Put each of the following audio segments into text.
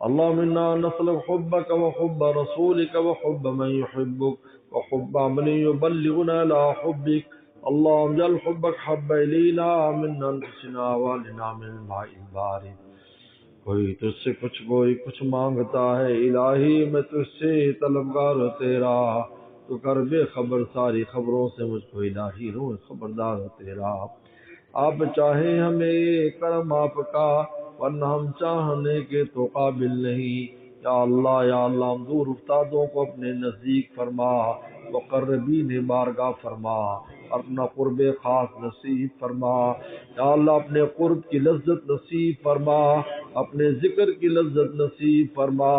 اللهم إنا نسألك حبك وحب رسولك وحب من يحبك وحب عمل يبلغنا إلى حبك. اللهم اجعل حبك حب إلينا من أنفسنا وأهلنا من الماء البارد. کوئی تجھ سے کچھ مانگتا ہے، الہی میں تجھ سے طلبگار ہوں تیرا. تو کر بے خبر ساری خبروں سے مجھ کو الہی روح خبردار ہو تیرا. آپ چاہیں ہمیں کرم آپ کا، ورنہ ہم چاہنے کے تو قابل نہیں. یا اللہ ہم دور افتادوں کو اپنے نزدیک فرما، مقربین بارگاہ فرما، اپنا قرب خاص نصیب فرما. یا اللہ اپنے قرب کی لذت نصیب فرما، اپنے ذکر کی لذت نصیب فرما.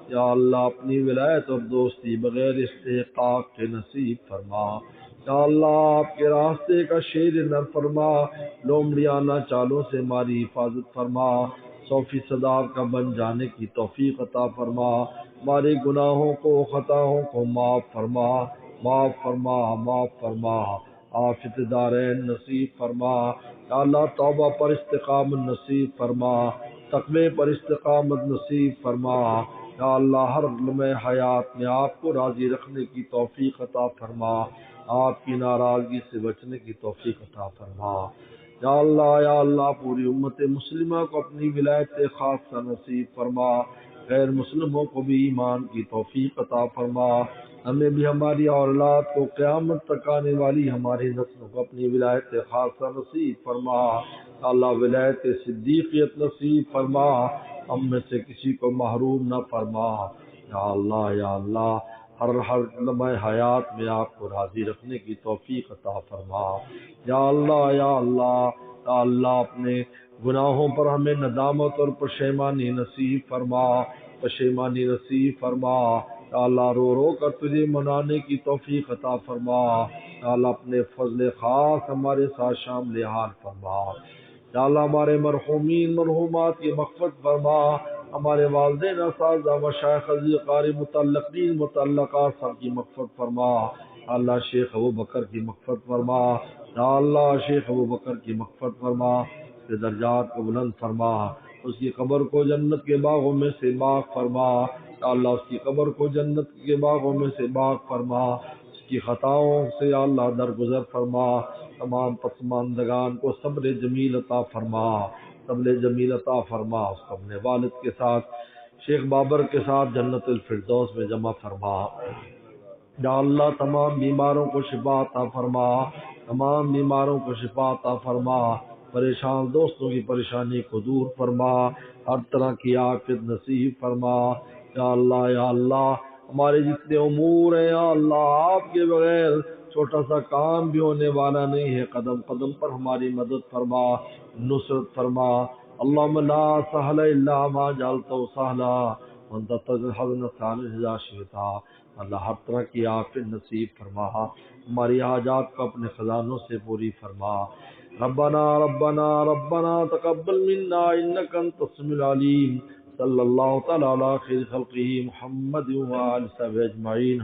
یا اللہ اپنی ولایت اور دوستی بغیر استحقاق کے نصیب فرما. یا اللہ آپ کے راستے کا شیر نر فرما، لومڑیانہ چالوں سے ہماری حفاظت فرما. 100% آپ کا بن جانے کی توفیق عطا فرما. ہمارے گناہوں کو خطاؤں کو معاف فرما، معاف فرما، معاف فرما. آفت دارین نصیب فرما. یا اللہ توبہ پر استقامت نصیب فرما، تقوی پر استقامت نصیب فرما. یا اللہ ہر لمحہ حیات میں آپ کو راضی رکھنے کی توفیق عطا فرما، آپ کی ناراضگی سے بچنے کی توفیق عطا فرما. یا اللہ پوری امت مسلمہ کو اپنی ولایت خاصہ نصیب فرما. غیر مسلموں کو بھی ایمان کی توفیق عطا فرما. ہمیں بھی ہماری اولاد کو قیامت تک آنے والی ہماری نسلوں کو اپنی ولایت خاصہ نصیب فرما. اللہ ولایت صدیقیت نصیب فرما، ہم میں سے کسی کو محروم نہ فرما. یا اللہ ہر لمحہ حیات میں آپ کو راضی رکھنے کی توفیق عطا فرما. یا اللہ اپنے گناہوں پر ہمیں ندامت اور پشیمانی نصیب فرما، پشیمانی نصیب فرما. یا اللہ رو رو کر تجھے منانے کی توفیق عطا فرما. یا اللہ اپنے فضل خاص ہمارے ساتھ شامل حال فرما. یا اللہ ہمارے مرحومین مرحومات کی مغفرت فرما، ہمارے والدین اساتذہ مشائخ قاری متعلقین متعلقات سب کی مغفرت فرما. اللہ شیخ ابو بکر کی مغفرت فرما. یا اللہ شیخ ابو بکر کی مغفرت فرما، اس کے درجات کو بلند فرما، اس کی قبر کو جنت کے باغوں میں سے باغ فرما. یا اللہ اس کی قبر کو جنت کے باغوں میں سے باغ فرما، اس کی خطاؤں سے یا اللہ درگزر فرما. تمام پسماندگان کو صبر جمیل عطا فرما، صبر جمیل عطا فرما. اس کو اپنے والد کے ساتھ شیخ بابر کے ساتھ جنت الفردوس میں جمع فرما. یا اللہ تمام بیماروں کو شفا عطا فرما، تمام بیماروں کو شفا عطا فرما. پریشان دوستوں کی پریشانی کو دور فرما، ہر طرح کی عافیت نصیب فرما. یا اللہ ہمارے جتنے امور ہیں یا اللہ آپ کے بغیر چھوٹا سا کام بھی ہونے والا نہیں ہے. قدم قدم پر ہماری مدد فرما، نصرت فرما. اللہم لا سہل الا ما جعلتہ سہلا وانت تجعل الحزن سہلا اذا شئت. اللہ ہر طرح کی عافیت نصیب فرما، ہماری حاجات کو اپنے خزانوں سے پوری فرما. ربنا ربنا ربنا تقبل منا انک انت السمیع العلیم. صلی اللہ تعالی علی خیر خلقہ محمد و آلہ وصحبہ اجمعین.